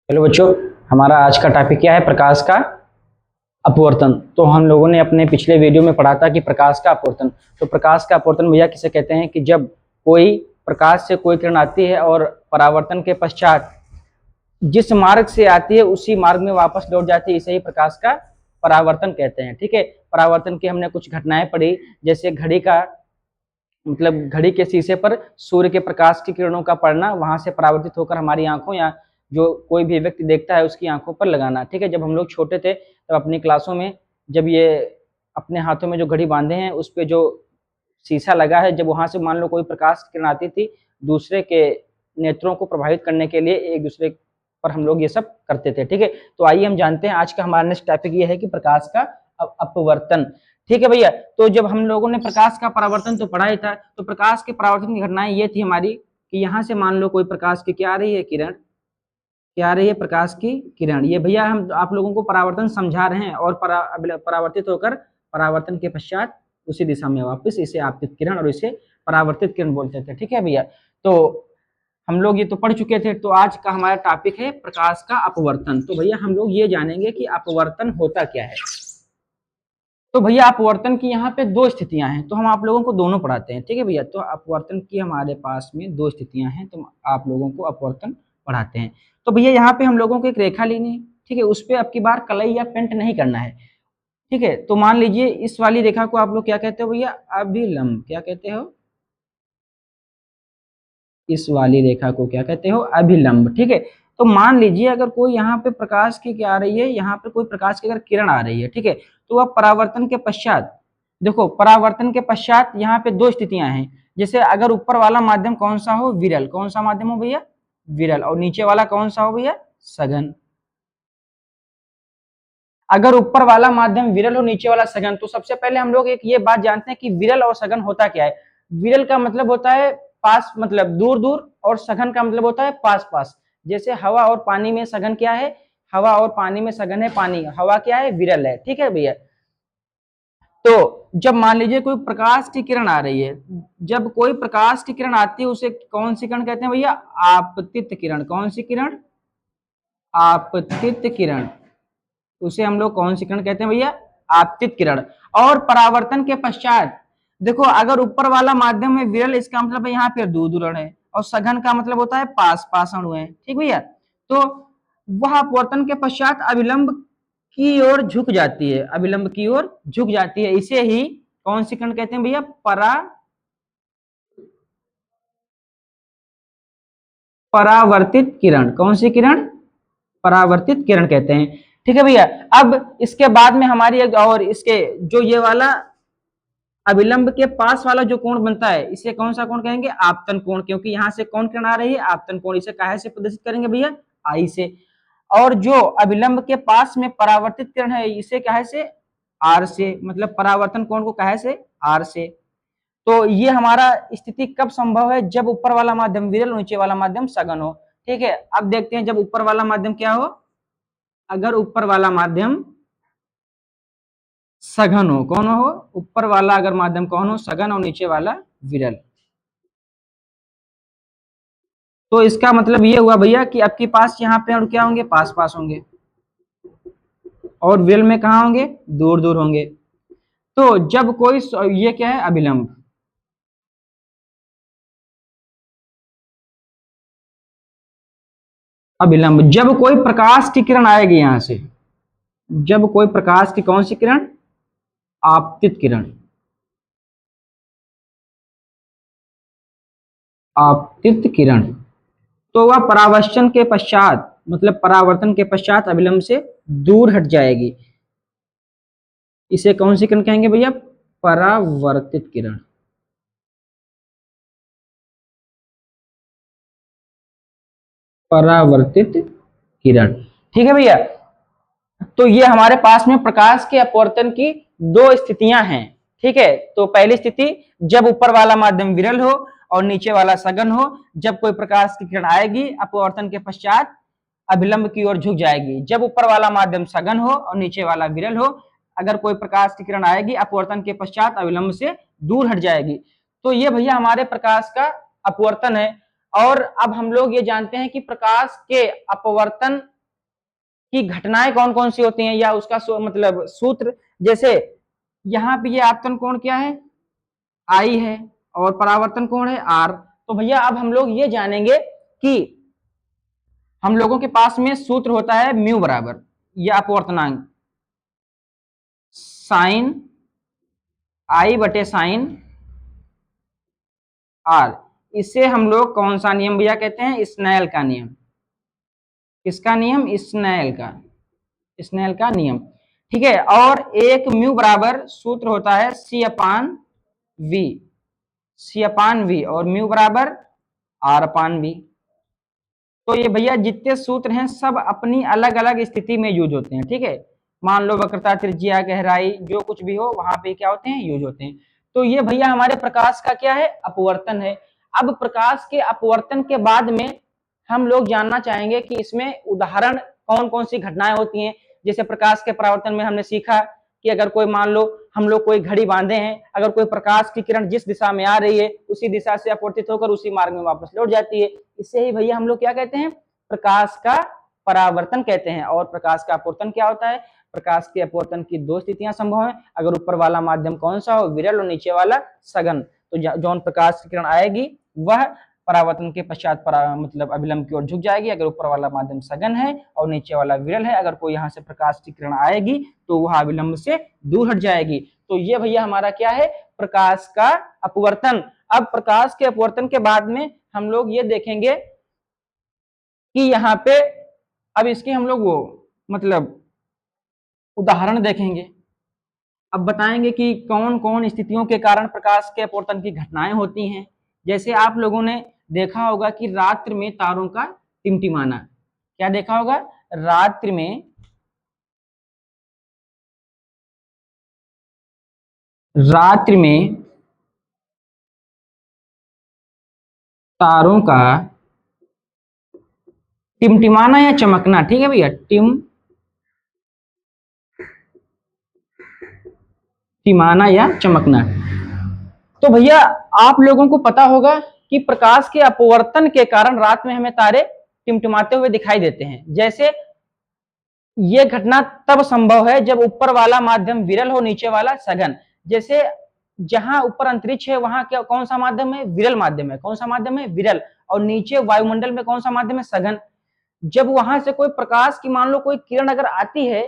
Hello बच्चों, हमारा आज का टॉपिक क्या है? प्रकाश का अपवर्तन। तो हम लोगों ने अपने पिछले वीडियो में पढ़ा था कि प्रकाश का अपवर्तन। तो प्रकाश का अपवर्तन भैया किसे कहते हैं कि जब कोई प्रकाश से कोई किरण आती है और परावर्तन के पश्चात जिस मार्ग से आती है उसी मार्ग में वापस लौट जाती है, इसे ही प्रकाश का परावर्तन कहते हैं। ठीक है, परावर्तन की हमने कुछ घटनाएं पढ़ी, जैसे घड़ी का मतलब घड़ी के शीशे पर सूर्य के प्रकाश की किरणों का पड़ना, वहां से परावर्तित होकर हमारी आंखों या जो कोई भी व्यक्ति देखता है उसकी आंखों पर लगाना। ठीक है, जब हम लोग छोटे थे तब अपनी क्लासों में जब ये अपने हाथों में जो घड़ी बांधे हैं उस पर जो शीशा लगा है, जब वहां से मान लो कोई प्रकाश की किरण आती थी, दूसरे के नेत्रों को प्रभावित करने के लिए एक दूसरे पर हम लोग ये सब करते थे। ठीक है, तो आइए हम जानते हैं आज का हमारा नेक्स्ट टॉपिक ये है कि प्रकाश का अपवर्तन। ठीक है भैया, तो जब हम लोगों ने प्रकाश का परावर्तन तो पढ़ा ही था, तो प्रकाश के परावर्तन की घटनाएं ये थी हमारी कि यहाँ से मान लो कोई प्रकाश की क्या आ रही है किरण, क्या आ रही है प्रकाश की किरण। ये भैया हम आप लोगों को परावर्तन समझा रहे हैं और परावर्तित होकर परावर्तन के पश्चात उसी दिशा में वापस, इसे आपतित किरण और इसे परावर्तित किरण बोलते थे। ठीक है भैया, तो हम लोग ये तो पढ़ चुके थे। तो आज का हमारा टॉपिक है प्रकाश का अपवर्तन। तो भैया हम लोग ये जानेंगे कि अपवर्तन होता क्या है। तो भैया अपवर्तन की यहाँ पे दो स्थितियां हैं, तो हम आप लोगों को दोनों पढ़ाते हैं। ठीक है भैया, तो अपवर्तन की हमारे पास में दो स्थितियां हैं, तो आप लोगों को अपवर्तन पढ़ाते हैं। तो भैया यहाँ पे हम लोगों को एक रेखा लेनी है। ठीक है, उस पर अब की बार कलई या पेंट नहीं करना है। ठीक है, तो मान लीजिए इस वाली रेखा को आप लोग क्या कहते हो भैया? अभिलंब। क्या कहते हो? इस वाली रेखा को क्या कहते हो? अभिलंब। ठीक है, तो मान लीजिए अगर कोई यहाँ पे प्रकाश की क्या आ रही है, यहाँ पे कोई प्रकाश की अगर किरण आ रही है, ठीक है, तो वह परावर्तन के पश्चात, देखो परावर्तन के पश्चात यहाँ पे दो स्थितियां हैं। जैसे अगर ऊपर वाला माध्यम कौन सा हो? विरल। कौन सा माध्यम हो भैया? विरल। और नीचे वाला कौन सा हो भैया? सघन। अगर ऊपर वाला माध्यम विरल हो, नीचे वाला सघन, तो सबसे पहले हम लोग एक ये बात जानते हैं कि विरल और सघन होता क्या है। विरल का मतलब होता है पास, मतलब दूर दूर, और सघन का मतलब होता है पास पास। जैसे हवा और पानी में सघन क्या है? हवा और पानी में सघन है पानी, हवा क्या है? विरल है। ठीक है भैया, तो जब मान लीजिए कोई प्रकाश की किरण आ रही है, जब कोई प्रकाश की किरण आती है उसे कौन सी किरण कहते हैं भैया? आपतित किरण। कौन सी किरण? आपतित किरण। उसे हम लोग कौन सी किरण कहते हैं भैया? आपतित किरण। और परावर्तन के पश्चात देखो, अगर ऊपर वाला माध्यम में विरल, इसका मतलब है यहाँ पे दूर दूर अणु है, और सघन का मतलब होता है पास पास अणु है। ठीक भैया, तो वह अपवर्तन के पश्चात अभिलंब की ओर झुक जाती है, अभिलंब की ओर झुक जाती है। इसे ही कौन सी किरण कहते हैं भैया? परावर्तित किरण। कौन सी किरण? परावर्तित किरण कहते हैं। ठीक है भैया, अब इसके बाद में हमारी एक और इसके जो ये वाला अभिलंब के पास वाला जो कोण बनता है, इसे कौन सा कोण कहेंगे? आपतन कोण, क्योंकि यहां से कौन किरण आ रही है? आपतन कोण। इसे काहे से प्रदर्शित करेंगे भैया? आई से। और जो अभिलंब के पास में परावर्तित किरण है, इसे काहे से? आर से। मतलब परावर्तन कोण को काहे से? आर से। तो ये हमारा स्थिति कब संभव है? जब ऊपर वाला माध्यम विरल, नीचे वाला माध्यम सघन हो। ठीक है, अब देखते हैं जब ऊपर वाला माध्यम क्या हो। अगर ऊपर वाला माध्यम सघन हो, कौन हो? ऊपर वाला अगर माध्यम कौन हो? सघन, और नीचे वाला विरल। तो इसका मतलब ये हुआ भैया कि आपके पास यहाँ पे और क्या होंगे? पास पास होंगे, और विरल में कहा होंगे? दूर दूर होंगे। तो जब कोई, ये क्या है? अभिलंब। अभिलंब, जब कोई प्रकाश की किरण आएगी यहां से, जब कोई प्रकाश की कौन सी किरण? आपतित किरण। आपतित किरण, तो वह परावर्तन के पश्चात, मतलब परावर्तन के पश्चात अभिलंब से दूर हट जाएगी। इसे कौन सी किरण कहेंगे भैया? परावर्तित किरण। परावर्तित किरण। ठीक है भैया, तो ये हमारे पास में प्रकाश के अपवर्तन की दो स्थितियां हैं। ठीक है, तो पहली स्थिति जब ऊपर वाला माध्यम विरल हो और नीचे वाला सघन हो, जब कोई प्रकाश की किरण आएगी अपवर्तन के पश्चात अभिलंब की ओर झुक जाएगी। जब ऊपर वाला माध्यम सघन हो और नीचे वाला विरल हो, अगर कोई प्रकाश की किरण आएगी अपवर्तन के पश्चात अभिलंब से दूर हट जाएगी। तो ये भैया हमारे प्रकाश का अपवर्तन है। और अब हम लोग ये जानते हैं कि प्रकाश के अपवर्तन कि घटनाएं कौन कौन सी होती हैं या उसका मतलब सूत्र। जैसे यहाँ पे ये आपतन कोण क्या है, आई है, और परावर्तन कोण है आर। तो भैया अब हम लोग ये जानेंगे कि हम लोगों के पास में सूत्र होता है म्यू बराबर या अपवर्तनांक साइन आई बटे साइन आर। इसे हम लोग कौन सा नियम भैया कहते हैं, स्नेल का नियम। किसका नियम, स्नेल का, स्नेल का नियम। ठीक है, और एक म्यू बराबर सूत्र होता है सी अपान वी, सी अपान वी, और म्यू बराबर आर अपान वी। तो ये भैया जितने सूत्र हैं सब अपनी अलग अलग स्थिति में यूज होते हैं। ठीक है, मान लो वक्रता, त्रिज्या, गहराई, जो कुछ भी हो वहां पे क्या होते हैं, यूज होते हैं। तो ये भैया हमारे प्रकाश का क्या है, अपवर्तन है। अब प्रकाश के अपवर्तन के बाद में हम लोग जानना चाहेंगे कि इसमें उदाहरण कौन कौन सी घटनाएं होती हैं। जैसे प्रकाश के परावर्तन में हमने सीखा कि अगर कोई मान लो हम लोग कोई घड़ी बांधे हैं, अगर कोई प्रकाश की किरण जिस दिशा में आ रही है उसी दिशा से अपवर्तित होकर उसी मार्ग में वापस लौट जाती है, इससे ही भैया हम लोग क्या कहते हैं, प्रकाश का परावर्तन कहते हैं। और प्रकाश का अपवर्तन क्या होता है, प्रकाश के अपवर्तन की दो स्थितियां संभव हैं, अगर ऊपर वाला माध्यम कौन सा हो, विरल, और नीचे वाला सघन। तो जौन प्रकाश की किरण आएगी वह परावर्तन के पश्चात मतलब अभिलंब की ओर झुक जाएगी, अगर ऊपर वाला माध्यम सघन है और नीचे वाला विरल है। अगर कोई यहाँ से प्रकाश की किरण आएगी तो वह अभिलंब से दूर हट जाएगी। तो ये भैया हमारा क्या है, प्रकाश का अपवर्तन। अब प्रकाश के अपवर्तन के बाद में हम लोग ये देखेंगे कि यहाँ पे अब इसके हम लोग वो मतलब उदाहरण देखेंगे। अब बताएंगे कि कौन कौन स्थितियों के कारण प्रकाश के अपवर्तन की घटनाएं होती हैं। जैसे आप लोगों ने देखा होगा कि रात्रि में तारों का टिमटिमाना, क्या देखा होगा, रात्रि में तारों का टिमटिमाना या चमकना। ठीक है भैया, टिमाना या चमकना। तो भैया आप लोगों को पता होगा कि प्रकाश के अपवर्तन के कारण रात में हमें तारे टिमटिमाते हुए दिखाई देते हैं। जैसे ये घटना तब संभव है जब ऊपर वाला माध्यम विरल हो, नीचे वाला सघन। जैसे जहां ऊपर अंतरिक्ष है वहां क्या कौन सा माध्यम है, विरल माध्यम है। कौन सा माध्यम है, विरल। और नीचे वायुमंडल में कौन सा माध्यम है, सघन। जब वहां से कोई प्रकाश की मान लो कोई किरण अगर आती है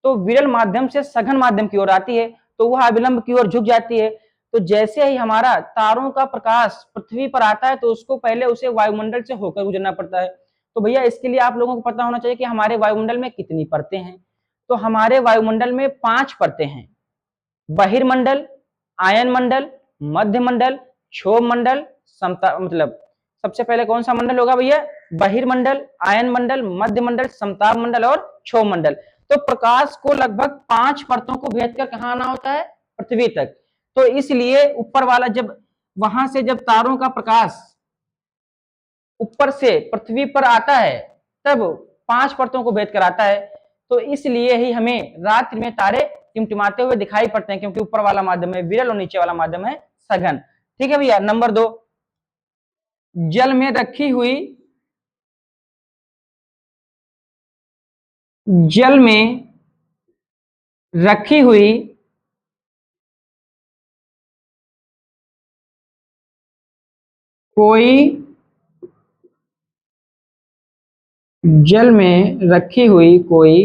तो विरल माध्यम से सघन माध्यम की ओर आती है, तो वह अभिलंब की ओर झुक जाती है। तो जैसे ही हमारा तारों का प्रकाश पृथ्वी पर आता है तो उसको पहले उसे वायुमंडल से होकर गुजरना पड़ता है। तो भैया इसके लिए आप लोगों को पता होना चाहिए कि हमारे वायुमंडल में कितनी परतें हैं। तो हमारे वायुमंडल में 5 परतें हैं, बहिर्मंडल, आयन मंडल, मध्य मंडल, क्षोभ मंडल, समता मतलब सबसे पहले कौन सा मंडल होगा भैया, बहिर्मंडल, आयन मंडल, मध्य मंडल, समताप मंडल और क्षोभ मंडल। तो प्रकाश को लगभग 5 परतों को भेद कर कहां आना होता है, पृथ्वी तक। तो इसलिए ऊपर वाला जब वहां से जब तारों का प्रकाश ऊपर से पृथ्वी पर आता है तब 5 परतों को भेद कर आता है। तो इसलिए ही हमें रात्रि में तारे टिमटिमाते हुए दिखाई पड़ते हैं, क्योंकि ऊपर वाला माध्यम है विरल और नीचे वाला माध्यम है सघन। ठीक है भैया, नंबर 2, जल में रखी हुई, जल में रखी हुई कोई, जल में रखी हुई कोई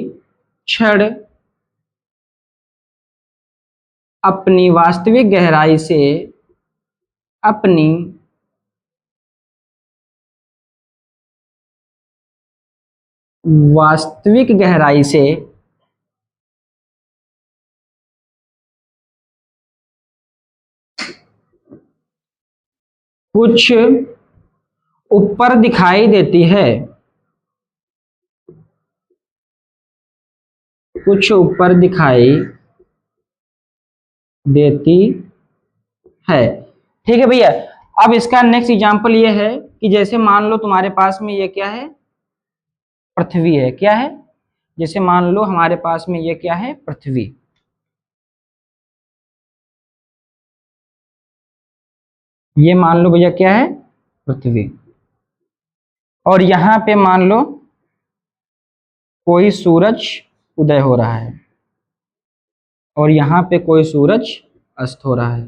छड़ अपनी वास्तविक गहराई से, अपनी वास्तविक गहराई से कुछ ऊपर दिखाई देती है, कुछ ऊपर दिखाई देती है। ठीक है भैया, अब इसका नेक्स्ट एग्जांपल ये है कि जैसे मान लो तुम्हारे पास में ये क्या है, पृथ्वी है। क्या है, जैसे मान लो हमारे पास में ये क्या है, पृथ्वी। ये मान लो भैया क्या है, पृथ्वी। और यहां पे मान लो कोई सूरज उदय हो रहा है और यहाँ पे कोई सूरज अस्त हो रहा है।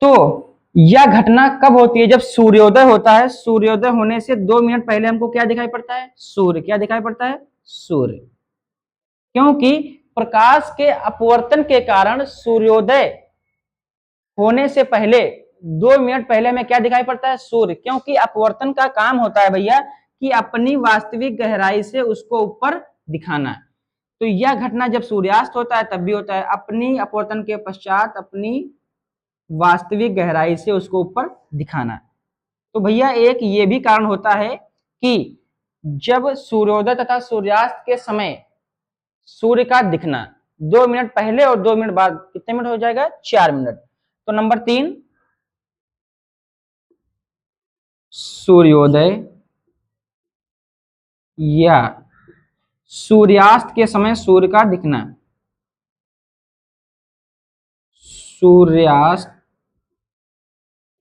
तो यह घटना कब होती है? जब सूर्योदय होता है। सूर्योदय होने से 2 मिनट पहले हमको क्या दिखाई पड़ता है? सूर्य। क्या दिखाई पड़ता है? सूर्य। क्योंकि प्रकाश के अपवर्तन के कारण सूर्योदय होने से पहले 2 मिनट पहले हमें क्या दिखाई पड़ता है? सूर्य। क्योंकि अपवर्तन का काम होता है भैया कि अपनी वास्तविक गहराई से उसको ऊपर दिखाना। तो यह घटना जब सूर्यास्त होता है तब भी होता है, अपनी अपवर्तन के पश्चात अपनी वास्तविक गहराई से उसको ऊपर दिखाना। तो भैया एक ये भी कारण होता है कि जब सूर्योदय तथा सूर्यास्त के समय सूर्य का दिखना 2 मिनट पहले और 2 मिनट बाद कितने मिनट हो जाएगा? 4 मिनट। तो नंबर 3, सूर्योदय या सूर्यास्त के समय सूर्य का दिखना। सूर्यास्त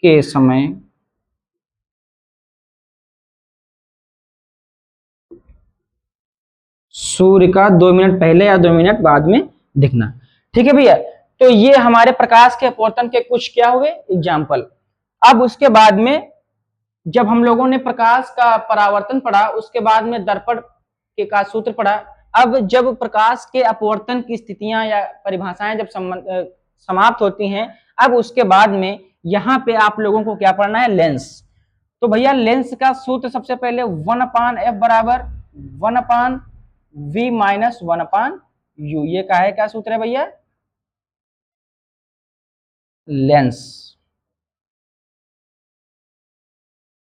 के समय सूर्य का 2 मिनट पहले या 2 मिनट बाद में दिखना। ठीक है भैया, तो ये हमारे प्रकाश के अपवर्तन के कुछ क्या हुए एग्जाम्पल। अब उसके बाद में जब हम लोगों ने प्रकाश का परावर्तन पढ़ा, उसके बाद में दर्पण के का सूत्र पढ़ा। अब जब प्रकाश के अपवर्तन की स्थितियां या परिभाषाएं जब समाप्त होती हैं, अब उसके बाद में यहाँ पे आप लोगों को क्या पढ़ना है? लेंस। तो भैया लेंस का सूत्र सबसे पहले 1/f बराबर 1/v माइनस 1/u। ये का है क्या सूत्र है भैया? लेंस।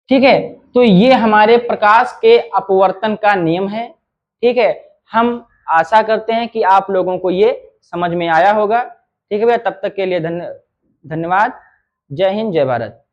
ठीक है, तो ये हमारे प्रकाश के अपवर्तन का नियम है। ठीक है, हम आशा करते हैं कि आप लोगों को ये समझ में आया होगा। ठीक है भैया, तब तक के लिए धन्यवाद। जय हिंद, जय भारत।